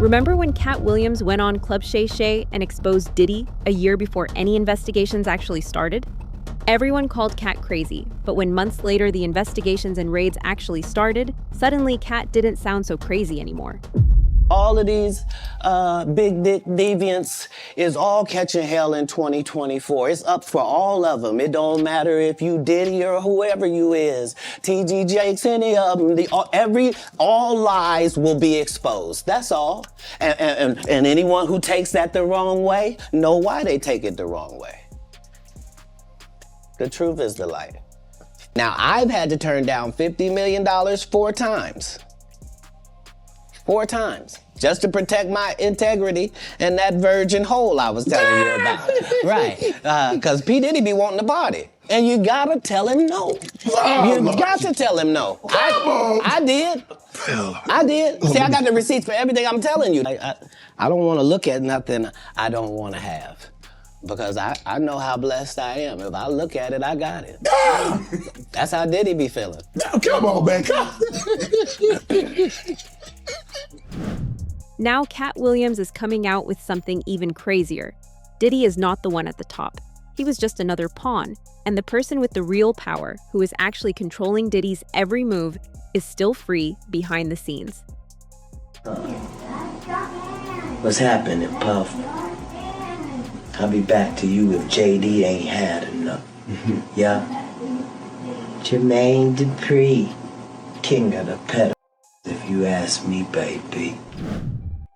Remember when Katt Williams went on Club Shay Shay and exposed Diddy a year before any investigations actually started? Everyone called Katt crazy, but when months later the investigations and raids actually started, suddenly Katt didn't sound so crazy anymore. All of these big dick deviants is all catching hell in 2024. It's up for all of them. It don't matter if you Diddy or whoever you is. TG Jakes, any of them. All lies will be exposed. That's all. And anyone who takes that the wrong way, know why they take it the wrong way. The truth is the light. Now, I've had to turn down $50 million 4 times. 4 times, just to protect my integrity and that virgin hole I was telling you about. Right, because P. Diddy be wanting to party. And you gotta tell him no. You got to tell him no. I did. I did. See, I got the receipts for everything I'm telling you. I don't want to look at nothing I don't want to have. Because I know how blessed I am. If I look at it, I got it. That's how Diddy be feeling. Come on, man. Now Katt Williams is coming out with something even crazier. Diddy is not the one at the top. He was just another pawn, and the person with the real power, who is actually controlling Diddy's every move, is still free behind the scenes. What's happening, Puff? I'll be back to you if JD ain't had enough. Yeah? Jermaine Dupri, king of the pedals, if you ask me, baby.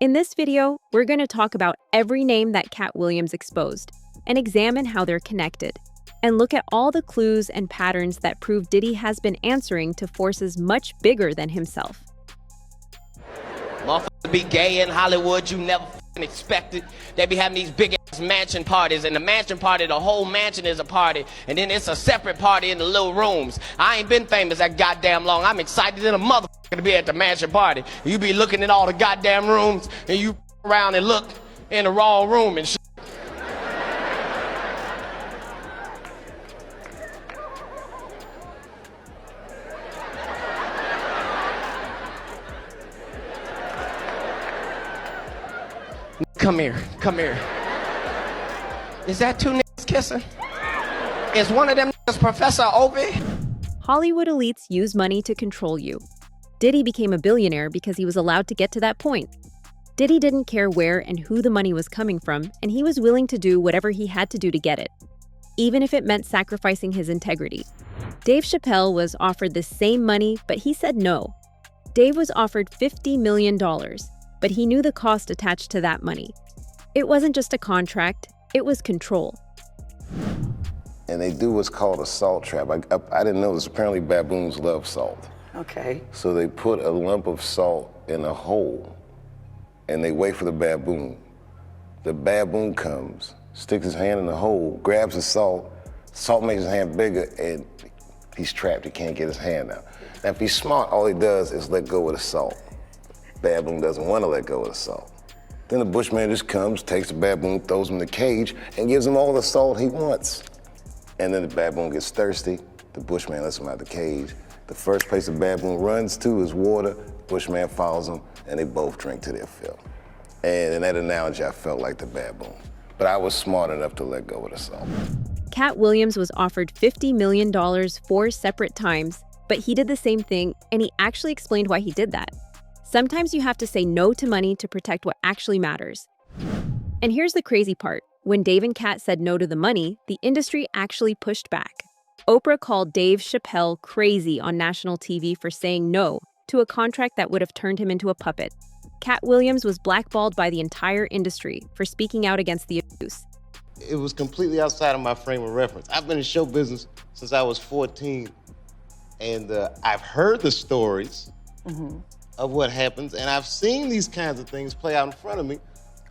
In this video, we're going to talk about every name that Katt Williams exposed and examine how they're connected, and look at all the clues and patterns that prove Diddy has been answering to forces much bigger than himself. Motherfuckers be gay in Hollywood, you never expected. They be having these big ass mansion parties, and the mansion party, the whole mansion is a party, and then it's a separate party in the little rooms. I ain't been famous that goddamn long. I'm excited than a motherfucker to be at the mansion party. You be looking at all the goddamn rooms, and you around and look in the wrong room and shit. Come here, come here. Is that 2 niggas kissing? Is one of them niggas Professor Obi? Hollywood elites use money to control you. Diddy became a billionaire because he was allowed to get to that point. Diddy didn't care where and who the money was coming from, and he was willing to do whatever he had to do to get it, even if it meant sacrificing his integrity. Dave Chappelle was offered the same money, but he said no. Dave was offered $50 million. But he knew the cost attached to that money. It wasn't just a contract, it was control. And they do what's called a salt trap. I didn't know this. Apparently baboons love salt. Okay. So they put a lump of salt in a hole, and they wait for the baboon. The baboon comes, sticks his hand in the hole, grabs the salt makes his hand bigger, and he's trapped. He can't get his hand out. Now, if he's smart, all he does is let go of the salt. Baboon doesn't want to let go of the salt. Then the bushman just comes, takes the baboon, throws him in the cage, and gives him all the salt he wants. And then the baboon gets thirsty, the bushman lets him out the cage. The first place the baboon runs to is water, bushman follows him, and they both drink to their fill. And in that analogy, I felt like the baboon. But I was smart enough to let go of the salt. Katt Williams was offered $50 million 4 separate times, but he did the same thing, and he actually explained why he did that. Sometimes you have to say no to money to protect what actually matters. And here's the crazy part. When Dave and Katt said no to the money, the industry actually pushed back. Oprah called Dave Chappelle crazy on national TV for saying no to a contract that would have turned him into a puppet. Katt Williams was blackballed by the entire industry for speaking out against the abuse. It was completely outside of my frame of reference. I've been in show business since I was 14, and I've heard the stories of what happens, and I've seen these kinds of things play out in front of me.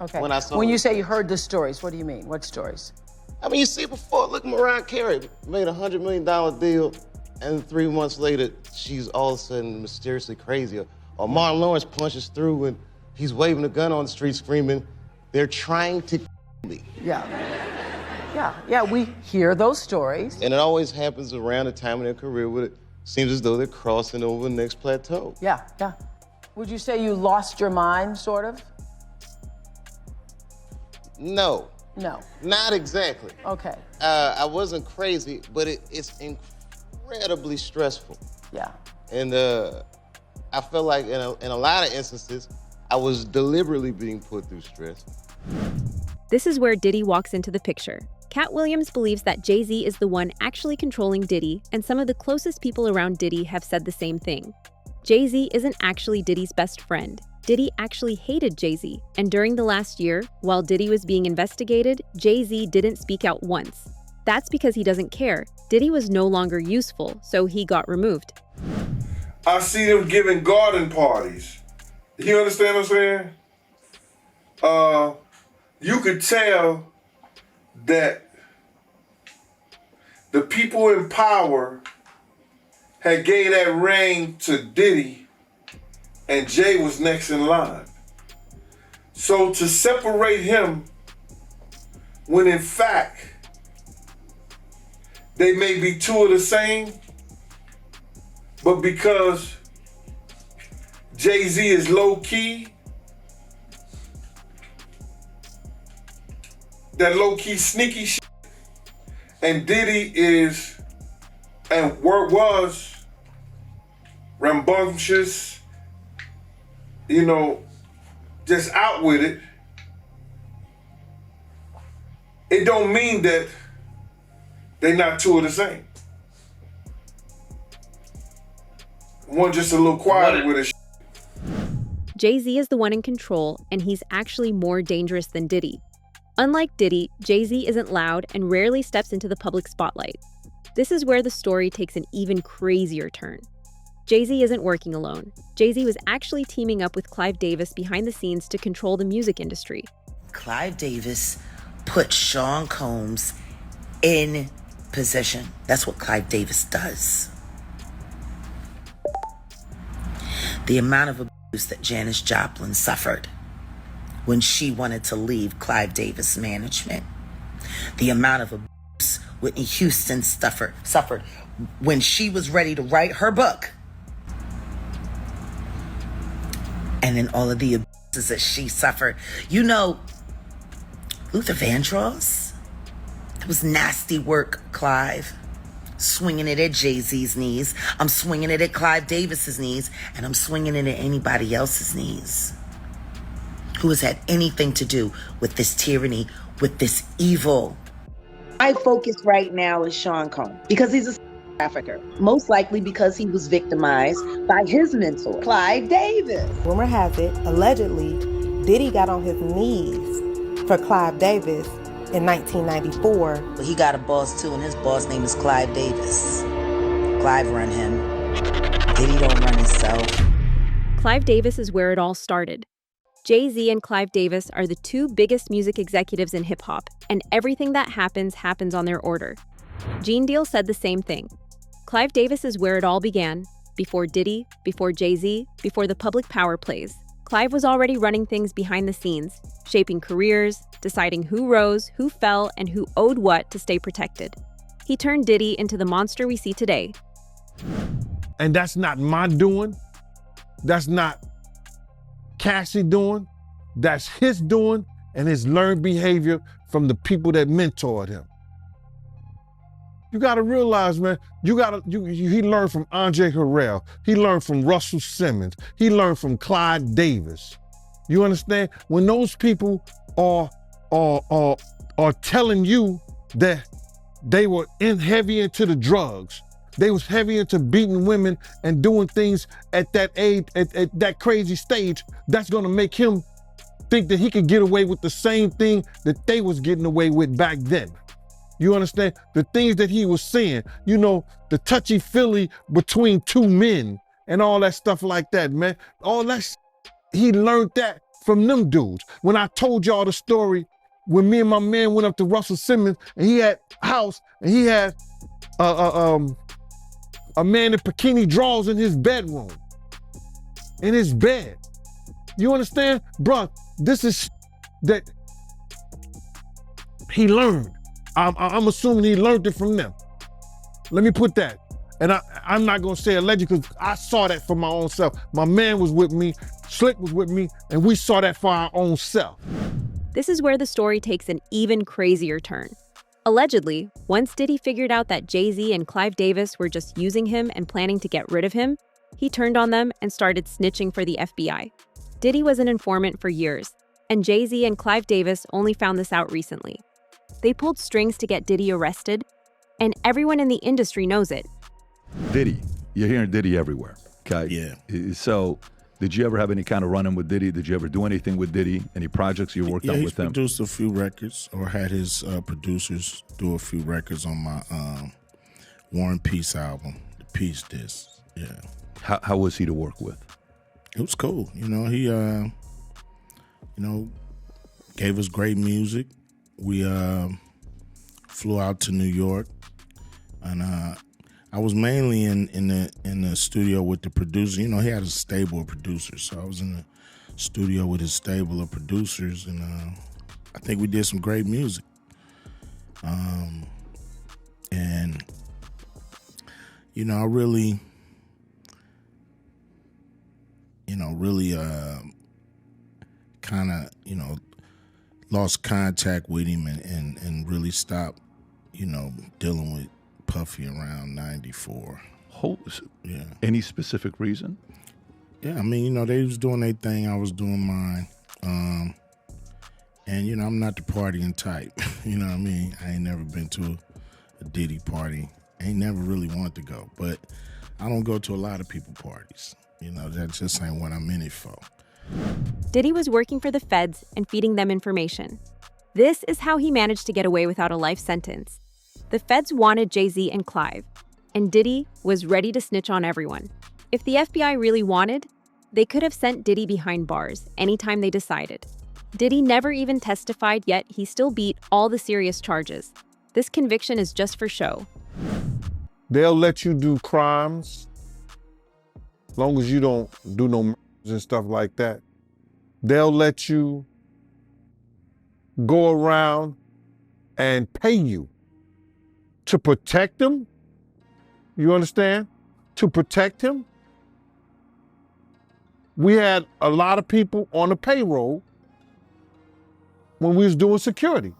Okay. When you say you heard the stories, what do you mean? What stories? I mean, you see before, look, Mariah Carey made a $100 million deal, and 3 months later, she's all of a sudden mysteriously crazy. Or Martin Lawrence punches through, and he's waving a gun on the street screaming, "They're trying to kill me." Yeah, we hear those stories. And it always happens around the time in their career where it seems as though they're crossing over the next plateau. Yeah. Would you say you lost your mind, sort of? No. No. Not exactly. Okay. I wasn't crazy, but it's incredibly stressful. Yeah. And I feel like in a lot of instances, I was deliberately being put through stress. This is where Diddy walks into the picture. Katt Williams believes that Jay-Z is the one actually controlling Diddy, and some of the closest people around Diddy have said the same thing. Jay-Z isn't actually Diddy's best friend. Diddy actually hated Jay-Z, and during the last year, while Diddy was being investigated, Jay-Z didn't speak out once. That's because he doesn't care. Diddy was no longer useful, so he got removed. I see them giving garden parties. You understand what I'm saying? You could tell that the people in power had gave that ring to Diddy, and Jay was next in line. So to separate him, when in fact they may be two of the same, but because Jay-Z is low-key, that low-key sneaky shit, and Diddy is, and was rambunctious, you know, just out with it, it don't mean that they not two of the same. One just a little quieter with it. Jay-Z is the one in control, and he's actually more dangerous than Diddy. Unlike Diddy, Jay-Z isn't loud and rarely steps into the public spotlight. This is where the story takes an even crazier turn. Jay-Z isn't working alone. Jay-Z was actually teaming up with Clive Davis behind the scenes to control the music industry. Clive Davis put Sean Combs in position. That's what Clive Davis does. The amount of abuse that Janis Joplin suffered when she wanted to leave Clive Davis management. The amount of abuse Whitney Houston suffered when she was ready to write her book. And then all of the abuses that she suffered. You know, Luther Vandross, that was nasty work, Clive. Swinging it at Jay-Z's knees. I'm swinging it at Clive Davis's knees. And I'm swinging it at anybody else's knees who has had anything to do with this tyranny, with this evil. My focus right now is Sean Combs because he's a trafficker. Most likely because he was victimized by his mentor, Clive Davis. Rumor has it, allegedly, Diddy got on his knees for Clive Davis in 1994. But he got a boss too, and his boss name is Clive Davis. Clive run him. Diddy don't run himself. Clive Davis is where it all started. Jay-Z and Clive Davis are the two biggest music executives in hip-hop, and everything that happens on their order. Gene Deal said the same thing. Clive Davis is where it all began, before Diddy, before Jay-Z, before the public power plays. Clive was already running things behind the scenes, shaping careers, deciding who rose, who fell, and who owed what to stay protected. He turned Diddy into the monster we see today. And that's not my doing. That's not Cassie doing. That's his doing and his learned behavior from the people that mentored him. You gotta realize, man, he learned from Andre Harrell. He learned from Russell Simmons. He learned from Clive Davis. You understand? When those people are telling you that they were heavy into the drugs, they was heavy into beating women and doing things at that age, at that crazy stage, that's gonna make him think that he could get away with the same thing that they was getting away with back then. You understand? The things that he was saying, you know, the touchy-feely between two men and all that stuff like that, man. All that, he learned that from them dudes. When I told y'all the story, when me and my man went up to Russell Simmons and he had a house and he had a man in bikini drawers in his bedroom, in his bed. You understand? Bruh, this is that he learned. I'm assuming he learned it from them. Let me put that. And I'm not gonna say alleged because I saw that for my own self. My man was with me, Slick was with me, and we saw that for our own self. This is where the story takes an even crazier turn. Allegedly, once Diddy figured out that Jay-Z and Clive Davis were just using him and planning to get rid of him, he turned on them and started snitching for the FBI. Diddy was an informant for years, and Jay-Z and Clive Davis only found this out recently. They pulled strings to get Diddy arrested, and everyone in the industry knows it. Diddy, you're hearing Diddy everywhere, okay? Yeah. So, did you ever have any kind of run-in with Diddy? Did you ever do anything with Diddy? Any projects you worked on with him? He produced a few records, or had his producers do a few records on my War and Peace album, the Peace Disc. Yeah. How was he to work with? It was cool. You know, he gave us great music. We flew out to New York, and I was mainly in the studio with the producer. You know, he had a stable of producers, so I was in the studio with his stable of producers, and I think we did some great music. And you know, I really kind of, lost contact with him and really stopped, dealing with Puffy around 94. Yeah. Any specific reason? Yeah, I mean, they was doing their thing, I was doing mine. And, I'm not the partying type. You know what I mean? I ain't never been to a Diddy party. I ain't never really wanted to go. But I don't go to a lot of people parties. That just ain't what I'm in it for. Diddy was working for the feds and feeding them information. This is how he managed to get away without a life sentence. The feds wanted Jay-Z and Clive, and Diddy was ready to snitch on everyone. If the FBI really wanted, they could have sent Diddy behind bars anytime they decided. Diddy never even testified, yet he still beat all the serious charges. This conviction is just for show. They'll let you do crimes as long as you don't do no murders and stuff like that. They'll let you go around and pay you to protect him. You understand? To protect him. We had a lot of people on the payroll when we was doing security.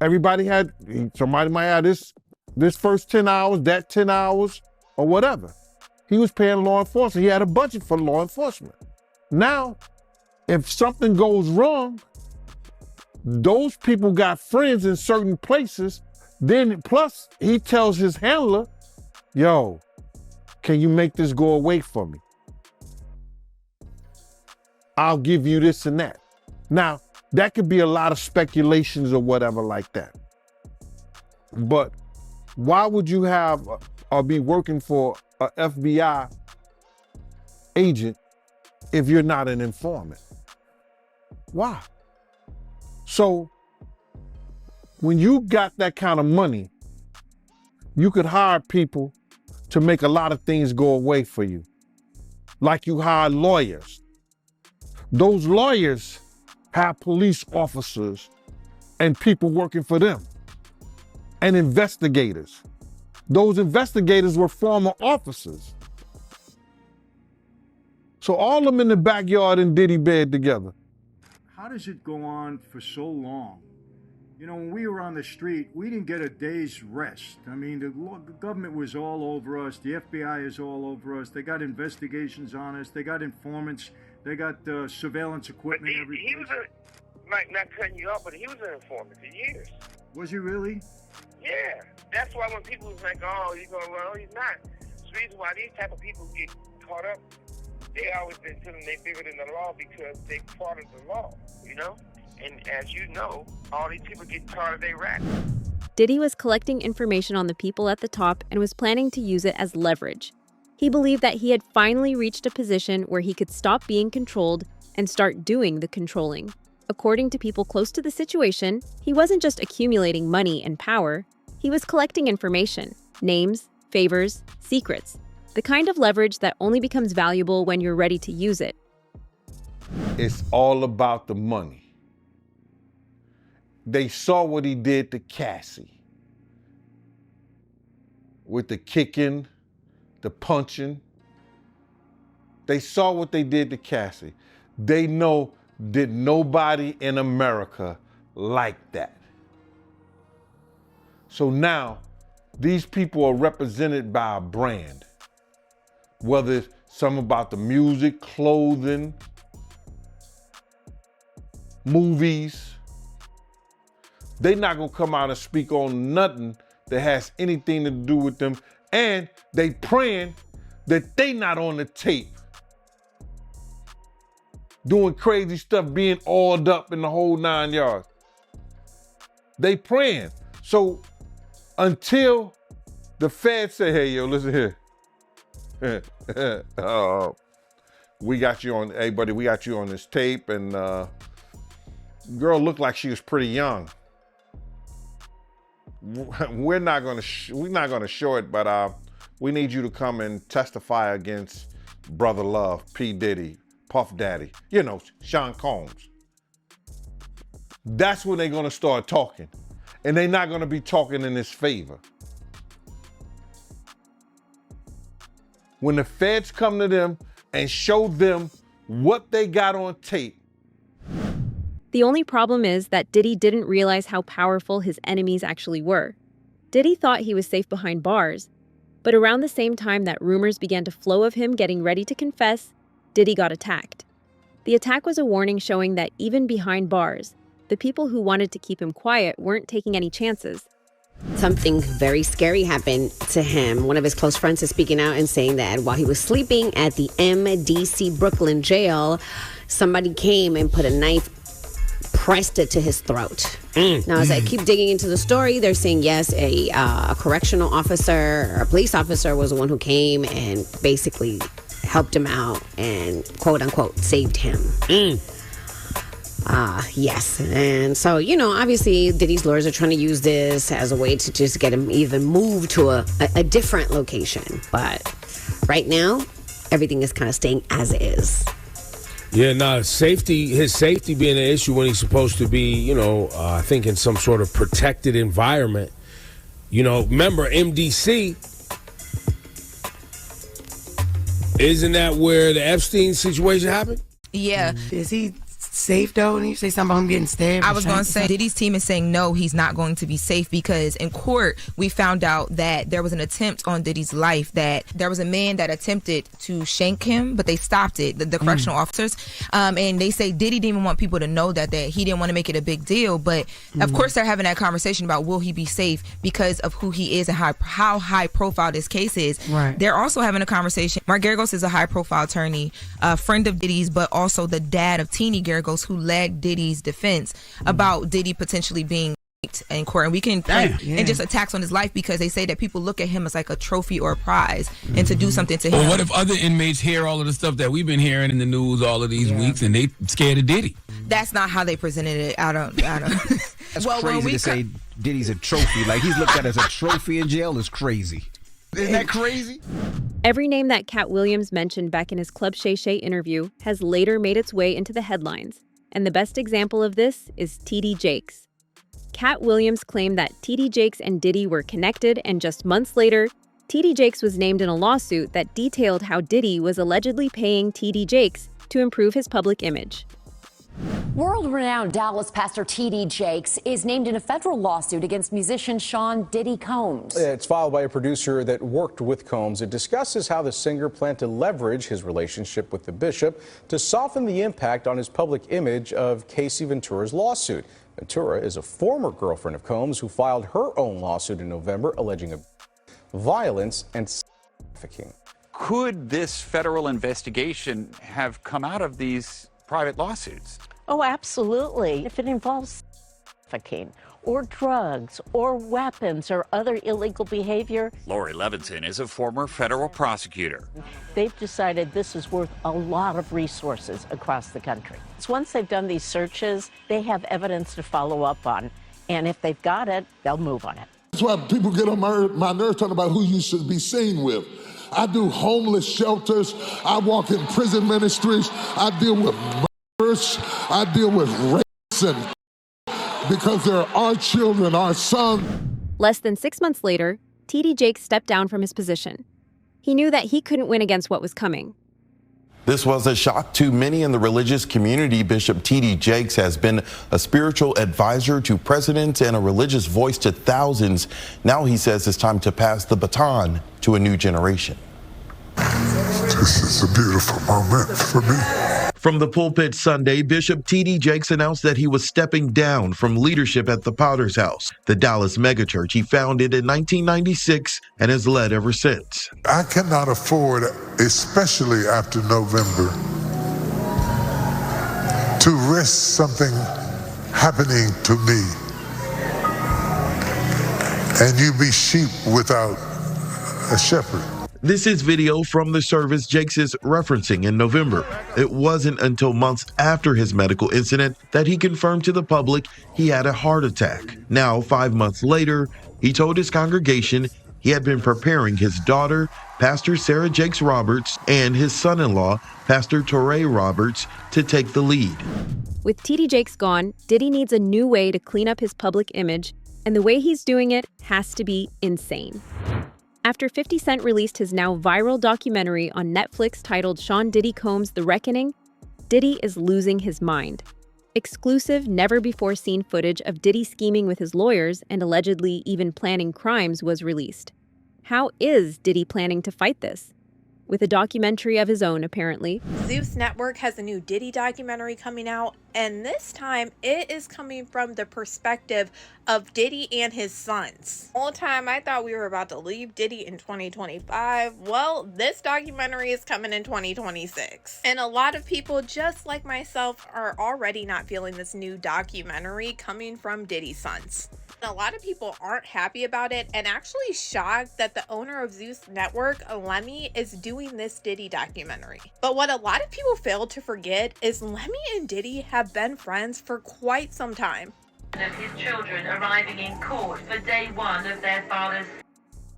Somebody might have this first 10 hours, that 10 hours, or whatever. He was paying law enforcement. He had a budget for law enforcement. Now, if something goes wrong, those people got friends in certain places. Then plus he tells his handler, yo, can you make this go away for me? I'll give you this and that. Now, that could be a lot of speculations or whatever like that. But why would you have or be working for an FBI agent if you're not an informant? Why? So when you got that kind of money, you could hire people to make a lot of things go away for you. Like you hire lawyers. Those lawyers have police officers and people working for them, and investigators. Those investigators were former officers. So all of them in the backyard in Diddy bed together. How does it go on for so long? When we were on the street, we didn't get a day's rest. I mean, the government was all over us. The FBI is all over us. They got investigations on us. They got informants. They got surveillance equipment. He was not cutting you off, but he was an informant for years. Was he really? Yeah. That's why when people think, oh, he's going to run, oh, he's not. It's the reason why these type of people get caught up. They always been telling they bigger than the law because they part of the law, And as you know, all these people get tired of their rap. Diddy was collecting information on the people at the top and was planning to use it as leverage. He believed that he had finally reached a position where he could stop being controlled and start doing the controlling. According to people close to the situation, he wasn't just accumulating money and power, he was collecting information, names, favors, secrets, the kind of leverage that only becomes valuable when you're ready to use it. It's all about the money. They saw what he did to Cassie. With the kicking, the punching. They saw what they did to Cassie. They know that nobody in America like that. So now, these people are represented by a brand. Whether it's something about the music, clothing, movies, they not gonna come out and speak on nothing that has anything to do with them, and they praying that they not on the tape doing crazy stuff, being oiled up in the whole 9 yards. They praying. So until the feds say, hey, yo, listen here. We got you on, hey buddy, we got you on this tape, and girl looked like she was pretty young. We're not gonna show it, but we need you to come and testify against Brother Love, P. Diddy, Puff Daddy, you know, Sean Combs. That's when they're gonna start talking. And they're not gonna be talking in his favor. When the feds come to them and show them what they got on tape. The only problem is that Diddy didn't realize how powerful his enemies actually were. Diddy thought he was safe behind bars, but around the same time that rumors began to flow of him getting ready to confess, Diddy got attacked. The attack was a warning showing that even behind bars, the people who wanted to keep him quiet weren't taking any chances. Something very scary happened to him. One of his close friends is speaking out and saying that while he was sleeping at the MDC Brooklyn jail, somebody came and put a knife, pressed it to his throat. Now, as I keep digging into the story, they're saying, yes, a correctional officer or a police officer was the one who came and basically helped him out and, quote unquote, saved him. Yes. And so, you know, obviously Diddy's lawyers are trying to use this as a way to just get him even moved to a different location. But right now, everything is kind of staying as is. Yeah, his safety being an issue when he's supposed to be, you know, I think in some sort of protected environment. You know, remember MDC, isn't that where the Epstein situation happened? Yeah. Is he safe though? And you say something about him getting stabbed? I was going to say, Diddy's team is saying no, he's not going to be safe because in court, we found out that there was an attempt on Diddy's life, that there was a man that attempted to shank him, but they stopped it, the correctional officers. And they say Diddy didn't even want people to know that he didn't want to make it a big deal. But of course, they're having that conversation about will he be safe because of who he is and how high profile this case is. Right. They're also having a conversation. Mark Geragos is a high profile attorney, a friend of Diddy's, but also the dad of Teeny Geragos, who led Diddy's defense about Diddy potentially being in court. And we can and just attacks on his life because they say that people look at him as like a trophy or a prize and to do something to him. Well, what if other inmates hear all of the stuff that we've been hearing in the news all of these weeks and they scared of Diddy? That's not how they presented it. I don't. That's crazy to say Diddy's a trophy. Like he's looked at as a trophy in jail is crazy. Isn't that crazy? Every name that Katt Williams mentioned back in his Club Shay Shay interview has later made its way into the headlines. And the best example of this is T.D. Jakes. Katt Williams claimed that T.D. Jakes and Diddy were connected, and just months later, T.D. Jakes was named in a lawsuit that detailed how Diddy was allegedly paying T.D. Jakes to improve his public image. World-renowned Dallas pastor T.D. Jakes is named in a federal lawsuit against musician Sean Diddy Combs. It's filed by a producer that worked with Combs. It discusses how the singer planned to leverage his relationship with the bishop to soften the impact on his public image of Casey Ventura's lawsuit. Ventura is a former girlfriend of Combs who filed her own lawsuit in November alleging violence and trafficking. Could this federal investigation have come out of these private lawsuits? Oh, absolutely. If it involves trafficking or drugs or weapons or other illegal behavior. Lori Levinson is a former federal prosecutor. They've decided this is worth a lot of resources across the country. So once they've done these searches, they have evidence to follow up on. And if they've got it, they'll move on it. That's why people get on my nerves talking about who you should be seen with. I do homeless shelters. I walk in prison ministries. I deal with murders. I deal with rapes, and because they're our children, our sons. Less than 6 months later, T.D. Jakes stepped down from his position. He knew that he couldn't win against what was coming. This was a shock to many in the religious community. Bishop T.D. Jakes has been a spiritual advisor to presidents and a religious voice to thousands. Now he says it's time to pass the baton to a new generation. This is a beautiful moment for me. From the pulpit Sunday, Bishop T.D. Jakes announced that he was stepping down from leadership at the Potter's House, the Dallas megachurch he founded in 1996 and has led ever since. I cannot afford, especially after November, to risk something happening to me and you be sheep without a shepherd. This is video from the service Jakes is referencing in November. It wasn't until months after his medical incident that he confirmed to the public he had a heart attack. Now, 5 months later, he told his congregation he had been preparing his daughter, Pastor Sarah Jakes Roberts, and his son-in-law, Pastor Torrey Roberts, to take the lead. With T.D. Jakes gone, Diddy needs a new way to clean up his public image, and the way he's doing it has to be insane. After 50 Cent released his now viral documentary on Netflix titled Sean Diddy Combs: The Reckoning, Diddy is losing his mind. Exclusive, never-before-seen footage of Diddy scheming with his lawyers and allegedly even planning crimes was released. How is Diddy planning to fight this? With a documentary of his own, apparently. Zeus Network has a new Diddy documentary coming out, and this time it is coming from the perspective of Diddy and his sons. All the time I thought we were about to leave Diddy in 2025. Well, this documentary is coming in 2026. And a lot of people, just like myself, are already not feeling this new documentary coming from Diddy's sons. A lot of people aren't happy about it and actually shocked that the owner of Zeus Network, Lemmy, is doing this Diddy documentary. But what a lot of people fail to forget is Lemmy and Diddy have been friends for quite some time. Of his children arriving in court for day one of their father's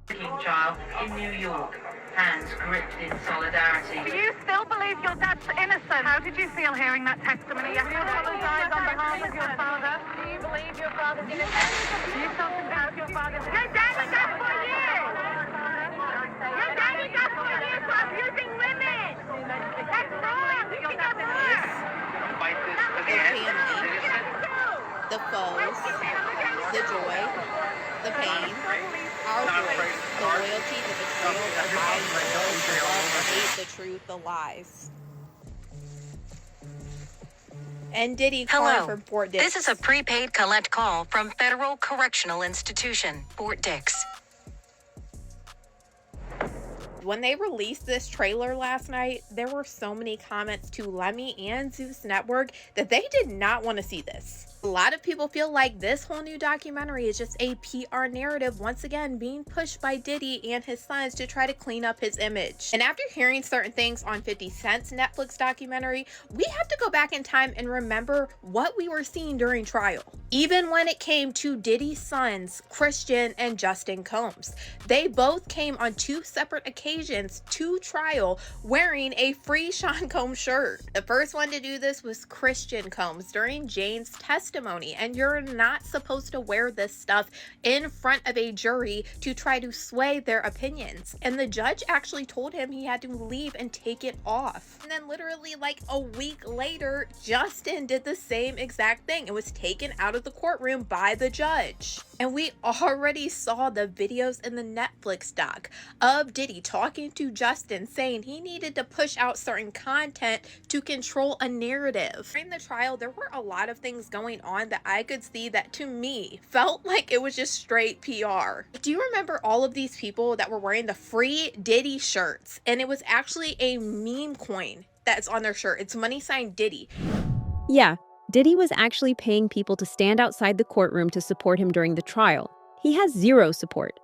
trial in New York. Hands gripped in solidarity. Do you still believe your dad's innocent? How did you feel hearing that testimony? Do you apologize on behalf of your father? Do you believe your father's innocent? Do you still compare your father's innocent? Your daddy got 4 years! Your daddy got 4 years for abusing women! That's wrong! You can get more! The foes, the joy, the pain, our voice, the loyalty, the betrayal, the lies, the love, the hate, the truth, the lies. And Diddy calling from Fort Dix. This is a prepaid collect call from Federal Correctional Institution, Fort Dix. When they released this trailer last night, there were so many comments to Lemmy and Zeus Network that they did not want to see this. A lot of people feel like this whole new documentary is just a PR narrative once again being pushed by Diddy and his sons to try to clean up his image. And after hearing certain things on 50 Cent's Netflix documentary, we have to go back in time and remember what we were seeing during trial. Even when it came to Diddy's sons, Christian and Justin Combs, they both came on 2 separate occasions to trial wearing a free Sean Combs shirt. The first one to do this was Christian Combs during Jane's testimony, and you're not supposed to wear this stuff in front of a jury to try to sway their opinions. And the judge actually told him he had to leave and take it off. And then literally like a week later, Justin did the same exact thing. It was taken out of the courtroom by the judge. And we already saw the videos in the Netflix doc of Diddy talking to Justin saying he needed to push out certain content to control a narrative. During the trial, there were a lot of things going on that I could see that to me felt like it was just straight PR. Do you remember all of these people that were wearing the free Diddy shirts? And it was actually a meme coin that's on their shirt. It's money sign Diddy. Yeah, Diddy was actually paying people to stand outside the courtroom to support him during the trial. He has zero support.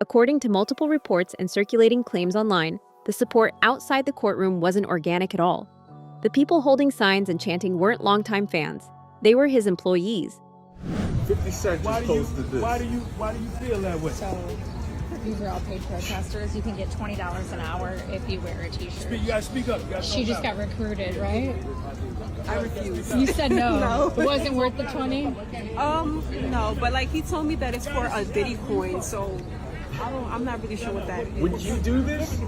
According to multiple reports and circulating claims online, the support outside the courtroom wasn't organic at all. The people holding signs and chanting weren't longtime fans. They were his employees. 50 Cent just posted this. Why do you feel that way? So these are all paid protesters. You can get $20 an hour if you wear a t-shirt. You gotta speak up. She just got recruited, right? I refuse. You said no. No. It wasn't worth the 20? No, but like he told me that it's for a Diddy coin, so I'm not really sure what that is. Would you do this?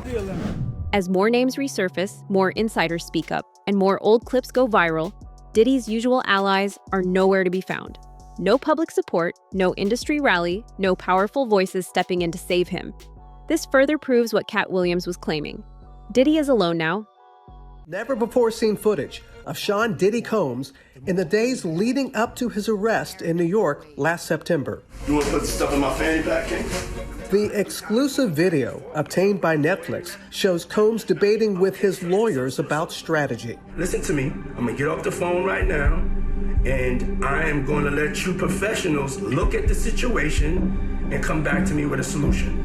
As more names resurface, more insiders speak up, and more old clips go viral, Diddy's usual allies are nowhere to be found. No public support, no industry rally, no powerful voices stepping in to save him. This further proves what Katt Williams was claiming. Diddy is alone now. Never before seen footage of Sean Diddy Combs in the days leading up to his arrest in New York last September. You want to put stuff in my fanny pack, King? The exclusive video obtained by Netflix shows Combs debating with his lawyers about strategy. Listen to me. I'm going to get off the phone right now, and I am going to let you professionals look at the situation and come back to me with a solution.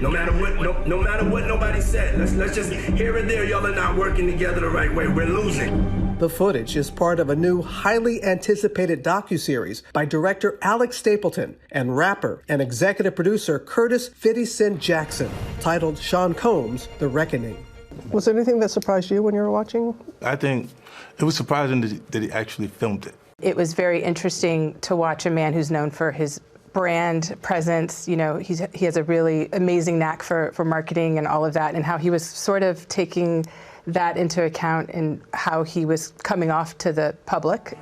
No matter what, no matter what nobody said. Let's just here and there, y'all are not working together the right way. We're losing. The footage is part of a new, highly anticipated docuseries by director Alex Stapleton and rapper and executive producer Curtis 50 Cent Jackson, titled Sean Combs: The Reckoning. Was there anything that surprised you when you were watching? I think it was surprising that he actually filmed it. It was very interesting to watch a man who's known for his brand presence. You know, he has a really amazing knack for marketing and all of that, and how he was sort of taking that into account in how he was coming off to the public.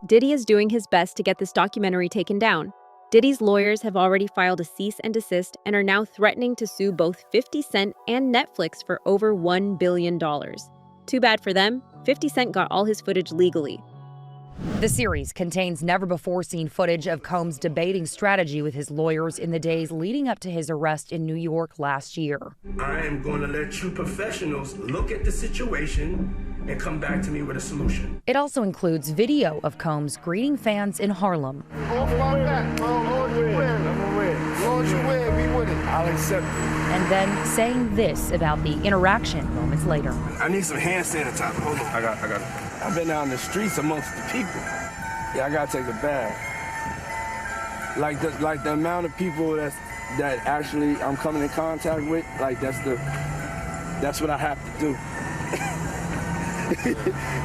Diddy is doing his best to get this documentary taken down. Diddy's lawyers have already filed a cease and desist and are now threatening to sue both 50 Cent and Netflix for over $1 billion. Too bad for them, 50 Cent got all his footage legally. The series contains never-before-seen footage of Combs debating strategy with his lawyers in the days leading up to his arrest in New York last year. I am going to let you professionals look at the situation and come back to me with a solution. It also includes video of Combs greeting fans in Harlem. I'll accept it. And then saying this about the interaction moments later. I need some hand sanitizer. Hold on. I got it. I've been out in the streets amongst the people. Yeah, I gotta take a bath. Like the amount of people that actually I'm coming in contact with, like that's what I have to do.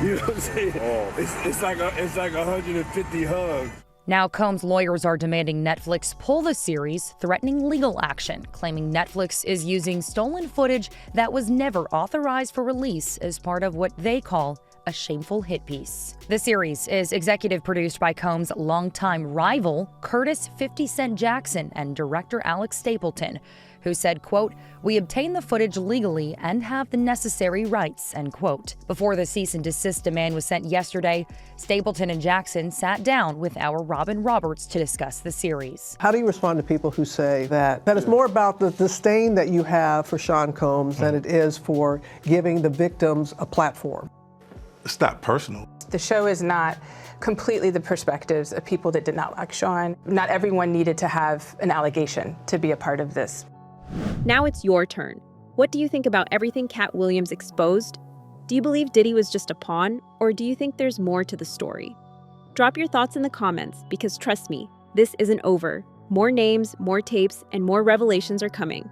You know what I'm saying? Oh. It's like 150 hugs. Now Combs' lawyers are demanding Netflix pull the series, threatening legal action, claiming Netflix is using stolen footage that was never authorized for release as part of what they call a shameful hit piece. The series is executive produced by Combs' longtime rival, Curtis 50 Cent Jackson, and director Alex Stapleton, who said, quote, "We obtained the footage legally and have the necessary rights," end quote. Before the cease and desist demand was sent yesterday, Stapleton and Jackson sat down with our Robin Roberts to discuss the series. How do you respond to people who say that it's more about the disdain that you have for Sean Combs than it is for giving the victims a platform? It's not personal. The show is not completely the perspectives of people that did not like Sean. Not everyone needed to have an allegation to be a part of this. Now it's your turn. What do you think about everything Katt Williams exposed? Do you believe Diddy was just a pawn, or do you think there's more to the story? Drop your thoughts in the comments, because trust me, this isn't over. More names, more tapes, and more revelations are coming.